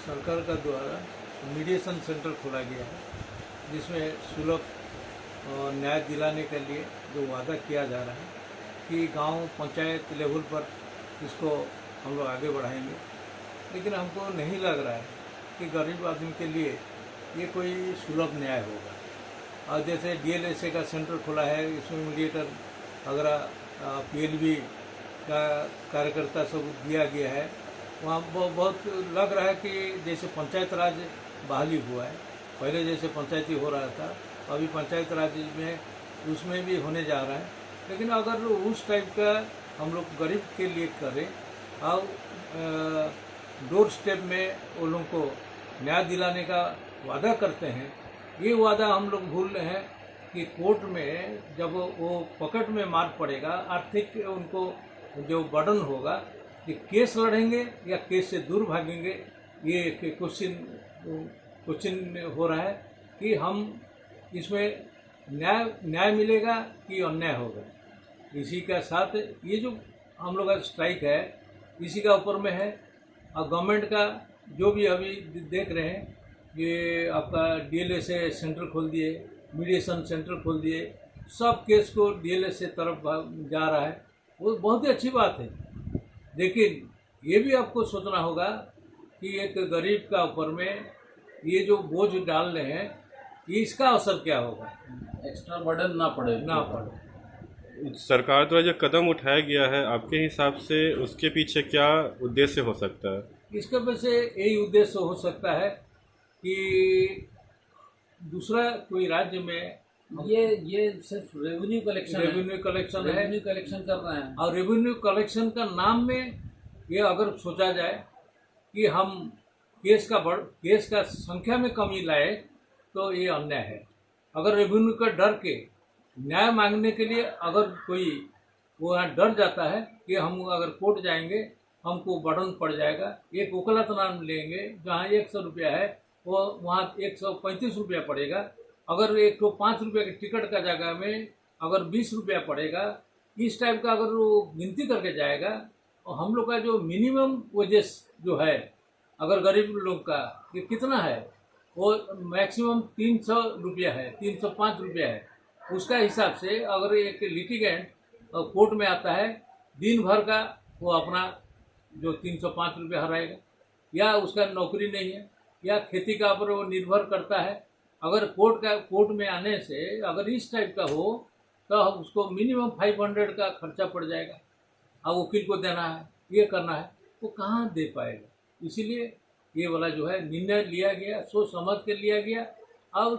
सरकार का द्वारा मीडिएशन सेंटर खोला गया है, जिसमें सुलभ न्याय दिलाने के लिए जो वादा किया जा रहा है कि गांव पंचायत लेवल पर इसको हम लोग आगे बढ़ाएंगे। लेकिन हमको नहीं लग रहा है कि गरीब आदमी के लिए ये कोई सुलभ न्याय होगा। और जैसे डीएलएसए का सेंटर खुला है, इसमें मीडिएटर वगैरह पीएलबी का कार्यकर्ता सब दिया गया है, वहाँ बहुत लग रहा है कि जैसे पंचायत राज बहाली हुआ है। पहले जैसे पंचायती हो रहा था, अभी पंचायत राज में उसमें भी होने जा रहा है। लेकिन अगर उस टाइप का हम लोग गरीब के लिए करें और डोर स्टेप में उन लोगों को न्याय दिलाने का वादा करते हैं, ये वादा हम लोग भूल रहे हैं कि कोर्ट में जब वो पकड़ में मार पड़ेगा, आर्थिक उनको जो बर्डन होगा, कि केस लड़ेंगे या केस से दूर भागेंगे, ये क्वेश्चन हो रहा है कि हम इसमें न्याय मिलेगा कि अन्याय होगा। इसी के साथ ये जो हम लोग का स्ट्राइक है, इसी का ऊपर में है। और गवर्नमेंट का जो भी अभी देख रहे हैं, ये आपका डीएलएसए सेंटर खोल दिए, मीडिएशन सेंटर खोल दिए, सब केस को डीएलएसए तरफ जा रहा है, वो बहुत ही अच्छी बात है। लेकिन ये भी आपको सोचना होगा कि एक गरीब का ऊपर में ये जो बोझ डाल रहे हैं, इसका असर क्या होगा, एक्स्ट्रा बर्डन ना पड़े। सरकार द्वारा जो कदम उठाया गया है, आपके हिसाब से उसके पीछे क्या उद्देश्य हो सकता है? इसके वजह से यही उद्देश्य हो सकता है कि दूसरा कोई राज्य में ये सिर्फ रेवेन्यू कलेक्शन है। रेवेन्यू कलेक्शन है, रेवेन्यू कलेक्शन कर रहे हैं। और रेवेन्यू कलेक्शन का नाम में ये अगर सोचा जाए कि हम केस का संख्या में कमी लाए, तो ये अन्याय है। अगर रेवेन्यू का डर के न्याय मांगने के लिए अगर कोई वो यहाँ डर जाता है कि हम अगर कोर्ट जाएंगे हमको बर्डन पड़ जाएगा, एक वकालत नाम लेंगे जहाँ 100 रुपया है, वो वहाँ 135 रुपया पड़ेगा। अगर एक तो 5 रुपये के टिकट का जगह में अगर 20 रुपया पड़ेगा, इस टाइप का अगर वो गिनती करके जाएगा, और हम लोग का जो मिनिमम वेजेस जो है, अगर गरीब लोग का ये कितना है, वो मैक्सिमम 300 रुपया है, 305 रुपया है। उसका हिसाब से अगर एक लिटिगेंट कोर्ट में आता है, दिन भर का वो अपना जो 305 रुपया हराएगा, या उसका नौकरी नहीं है, या खेती का ऊपर वो निर्भर करता है। अगर कोर्ट में आने से अगर इस टाइप का हो, तो उसको मिनिमम 500 का खर्चा पड़ जाएगा, और वकील को देना है, ये करना है, वो कहाँ दे पाएगा। इसीलिए ये वाला जो है निर्णय लिया गया, सोच समझ के लिया गया, और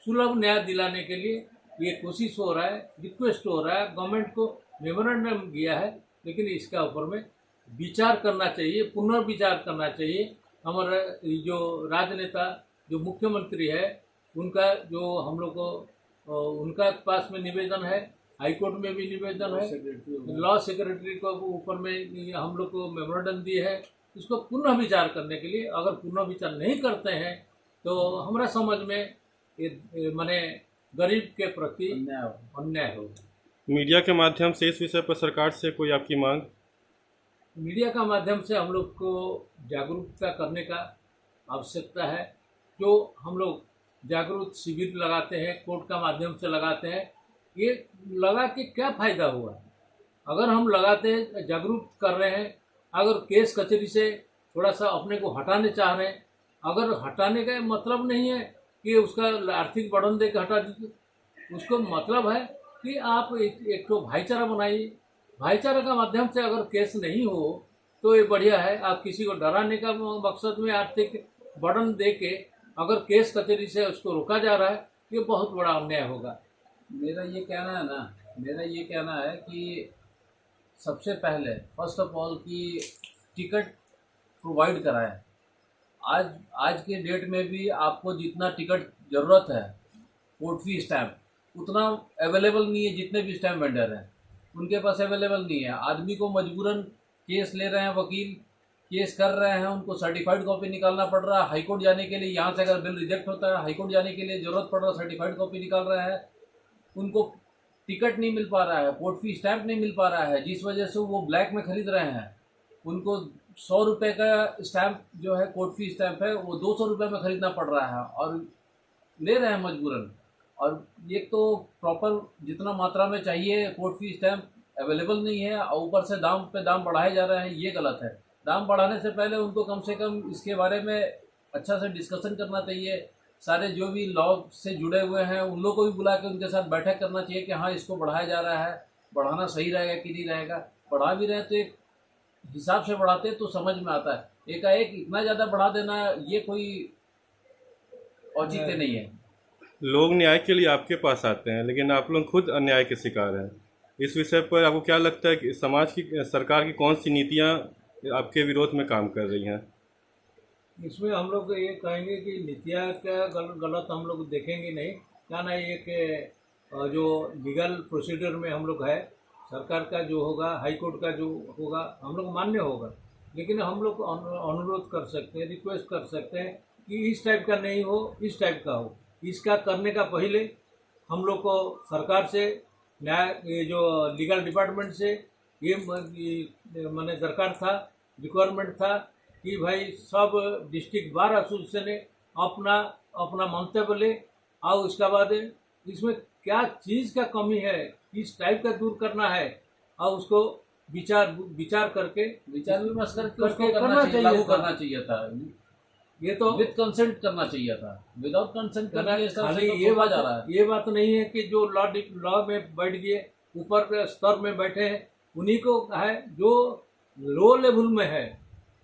सुलभ न्याय दिलाने के लिए ये कोशिश हो रहा है, रिक्वेस्ट हो रहा है। गवर्नमेंट को मेमोरेंडम दिया है, लेकिन इसका ऊपर में विचार करना चाहिए, पुनर्विचार करना चाहिए। हमारा जो राजनेता जो मुख्यमंत्री है, उनका जो हम लोग को उनका पास में निवेदन है, हाईकोर्ट में भी निवेदन है, लॉ सेक्रेटरी को ऊपर में हम लोग को मेमोरेंडम दिए है। इसको पुनः विचार करने के लिए, अगर पुनः विचार नहीं करते हैं तो हमारा समझ में माने गरीब के प्रति अन्याय हो। मीडिया के माध्यम से इस विषय पर सरकार से कोई आपकी मांग? मीडिया का माध्यम से हम लोग को जागरूकता करने का आवश्यकता है। जो हम लोग जागरूक शिविर लगाते हैं, कोर्ट का माध्यम से लगाते हैं, ये लगा के क्या फ़ायदा हुआ? अगर हम लगाते हैं, जागरूक कर रहे हैं, अगर केस कचहरी से थोड़ा सा अपने को हटाने चाह रहे हैं, अगर हटाने का मतलब नहीं है कि उसका आर्थिक बर्डन दे के हटा दीजिए। उसको मतलब है कि आप एक तो भाईचारा बनाइए। भाईचारा का माध्यम से अगर केस नहीं हो तो ये बढ़िया है। आप किसी को डराने का मकसद में आर्थिक बर्डन दे के अगर केस कचहरी से उसको रोका जा रहा है, ये बहुत बड़ा अन्याय होगा। मेरा ये कहना है कि सबसे पहले फर्स्ट ऑफ ऑल कि टिकट प्रोवाइड कराएं। आज के डेट में भी आपको जितना टिकट ज़रूरत है, कोर्ट फी स्टैम्प उतना अवेलेबल नहीं है। जितने भी स्टैम्प वेंडर हैं उनके पास अवेलेबल नहीं है। आदमी को मजबूरन केस ले रहे हैं, वकील केस कर रहे हैं, उनको सर्टिफाइड कॉपी निकालना पड़ रहा है। हाईकोर्ट जाने के लिए, यहाँ से अगर बिल रिजेक्ट होता है, हाईकोर्ट जाने के लिए ज़रूरत पड़ रहा है, सर्टिफाइड कॉपी निकाल रहे हैं। उनको टिकट नहीं मिल पा रहा है, कोर्ट फी स्टैम्प नहीं मिल पा रहा है, जिस वजह से वो ब्लैक में खरीद रहे हैं। उनको 100 रुपये का स्टैम्प जो है, कोर्ट फी स्टैम्प है, वो 200 रुपये में खरीदना पड़ रहा है और ले रहे हैं मजबूरन। और ये तो प्रॉपर जितना मात्रा में चाहिए कोर्ट फी स्टैम्प अवेलेबल नहीं है, और ऊपर से दाम पे दाम बढ़ाए जा रहे हैं, ये गलत है। दाम बढ़ाने से पहले उनको कम से कम इसके बारे में अच्छा से डिस्कशन करना चाहिए। सारे जो भी लॉ से जुड़े हुए हैं उन लोगों को भी बुला के उनके साथ बैठक करना चाहिए कि हाँ, इसको बढ़ाया जा रहा है, बढ़ाना सही रहेगा कि नहीं रहेगा। बढ़ा भी रहे हैं तो एक हिसाब से बढ़ाते हैं तो समझ में आता है। एकाएक इतना ज़्यादा बढ़ा देना, ये कोई औचित्य नहीं है। लोग न्याय के लिए आपके पास आते हैं, लेकिन आप लोग खुद अन्याय के शिकार हैं। इस विषय पर आपको क्या लगता है कि समाज की, सरकार की कौन सी नीतियाँ आपके विरोध में काम कर रही हैं? इसमें हम लोग ये कहेंगे कि नीतियाँ का गलत हम लोग देखेंगे नहीं। क्या ना, एक जो लीगल प्रोसीजर में हम लोग है, सरकार का जो होगा, हाई कोर्ट का जो होगा, हम लोग मान्य होगा। लेकिन हम लोग अनुरोध कर सकते हैं, रिक्वेस्ट कर सकते हैं कि इस टाइप का नहीं हो, इस टाइप का हो। इसका करने का पहले हम लोग को सरकार से, न्याय, ये जो लीगल डिपार्टमेंट से ये मैंने दरकार था, रिक्वायरमेंट था कि भाई सब डिस्ट्रिक्ट बार एसोसिएशन ने अपना अपना मंतव्य ले, और उसके बाद इसमें क्या चीज़ का कमी है, किस टाइप का दूर करना है, और उसको विचार करके विचार विमर्श करके करके उसको करना चाहिए लागू था। करना चाहिए था। ये तो विद कंसेंट करना चाहिए था। विदाउट कंसेंट करना ये सब खाली से ये तो बात जा रहा है। ये बात नहीं है कि जो लॉ में बैठ गए, ऊपर के स्तर में बैठे हैं, उन्हीं को है जो लो लेवल में है,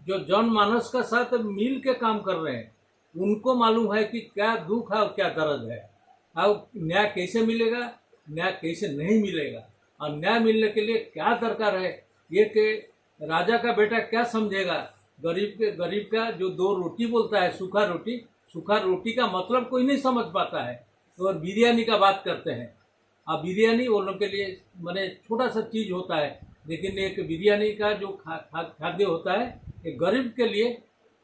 जो जनमानस का साथ मिल के काम कर रहे हैं, उनको मालूम है कि क्या दुख है और क्या दर्द है, और न्याय कैसे मिलेगा, न्याय कैसे नहीं मिलेगा, और न्याय मिलने के लिए क्या दरकार है। ये कि राजा का बेटा क्या समझेगा, गरीब का जो 2 रोटी बोलता है, सूखा रोटी का मतलब कोई नहीं समझ पाता है। और बिरयानी का बात करते हैं, अब बिरयानी वो लोग के लिए माने छोटा सा चीज़ होता है, लेकिन एक बिरयानी का जो खाद्य होता है, एक गरीब के लिए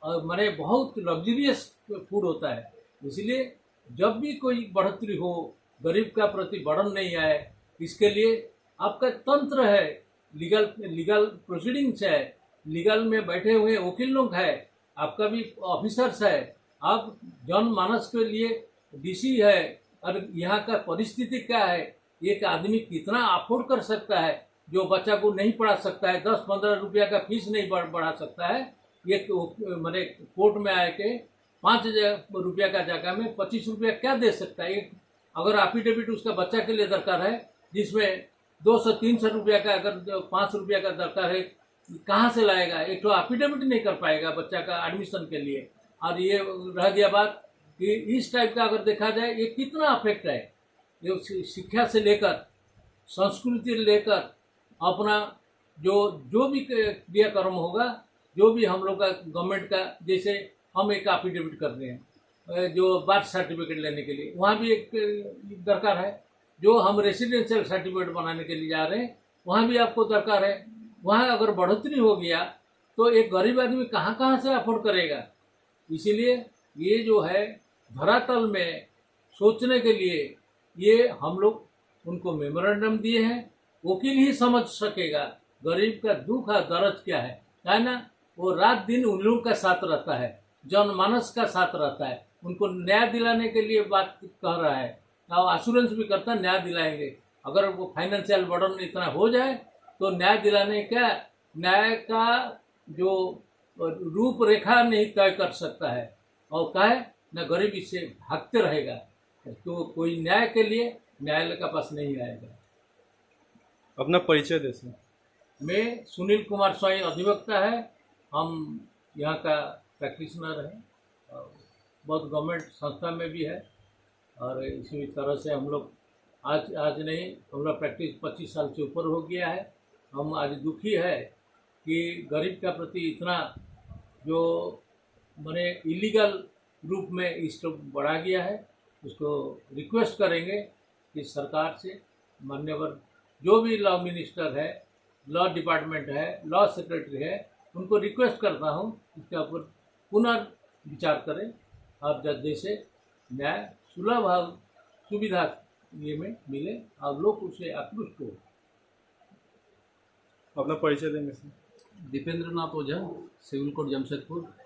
माने बहुत लग्जरियस फूड होता है। इसलिए जब भी कोई बढ़ोतरी हो, गरीब का प्रति बढ़न नहीं आए, इसके लिए आपका तंत्र है, लीगल प्रोसीडिंग्स है, लीगल में बैठे हुए वकील लोग है, आपका भी ऑफिसर्स है, आप जनमानस के लिए डीसी है। और यहाँ का परिस्थिति क्या है, एक आदमी कितना अफोर्ड कर सकता है, जो बच्चा को नहीं पढ़ा सकता है, 10-15 रुपया का फीस नहीं बढ़ा सकता है, ये मैंने कोर्ट में आए के 5 रुपया का जगह में 25 रुपया क्या दे सकता है। अगर एफिडेविट उसका बच्चा के लिए दरकार है, जिसमें 200-300 रुपया का, अगर 5 रुपया का दरकार है, कहाँ से लाएगा? एक तो एफिडेविट नहीं कर पाएगा बच्चा का एडमिशन के लिए। और ये रह गया बात कि इस टाइप का अगर देखा जाए, ये कितना अफेक्ट है, ये शिक्षा से लेकर, संस्कृति लेकर, अपना जो भी क्रियाक्रम होगा, जो भी हम लोग का गवर्नमेंट का, जैसे हम एक एफिडेविट कर रहे हैं जो बर्थ सर्टिफिकेट लेने के लिए, वहाँ भी एक दरकार है। जो हम रेसिडेंशियल सर्टिफिकेट बनाने के लिए जा रहे हैं, वहाँ भी आपको दरकार है। वहाँ अगर बढ़ोतरी हो गया तो एक गरीब आदमी कहाँ से अफोर्ड करेगा। इसीलिए ये जो है धरातल में सोचने के लिए ये हम लोग उनको मेमोरेंडम दिए हैं। वकील ही समझ सकेगा गरीब का दुख और दर्द क्या है ना। वो रात दिन उन लोगों का साथ रहता है, जनमानस का साथ रहता है, उनको न्याय दिलाने के लिए बात कह रहा है, और एश्योरेंस भी करता है न्याय दिलाएंगे। अगर वो फाइनेंशियल बर्डन इतना हो जाए तो न्याय दिलाने का, न्याय का जो रूपरेखा नहीं तय कर सकता है, और कहे न गरीब इससे भागते रहेगा, तो कोई न्याय के लिए न्यायालय के पास नहीं आएगा। अपना परिचय दे सर। मैं सुनील कुमार स्वाई अधिवक्ता है, हम यहाँ का प्रैक्टिशनर हैं, और बहुत गवर्नमेंट संस्था में भी है। और इसी तरह से हम लोग आज नहीं, हम लोग प्रैक्टिस 25 साल से ऊपर हो गया है। हम आज दुखी है कि गरीब का प्रति इतना जो मैंने इलीगल रूप में इसको बढ़ा गया है। उसको रिक्वेस्ट करेंगे कि सरकार से, मान्यवर जो भी लॉ मिनिस्टर है, लॉ डिपार्टमेंट है, लॉ सेक्रेटरी है, उनको रिक्वेस्ट करता हूँ इसके ऊपर पुनर्विचार करें, और जैसे न्याय सुलभ और सुविधा ये में मिले और लोग उससे आकृष्ट हो। अपना परिचय देंगे सर। दीपेंद्र नाथ ओझा, सिविल कोर्ट जमशेदपुर।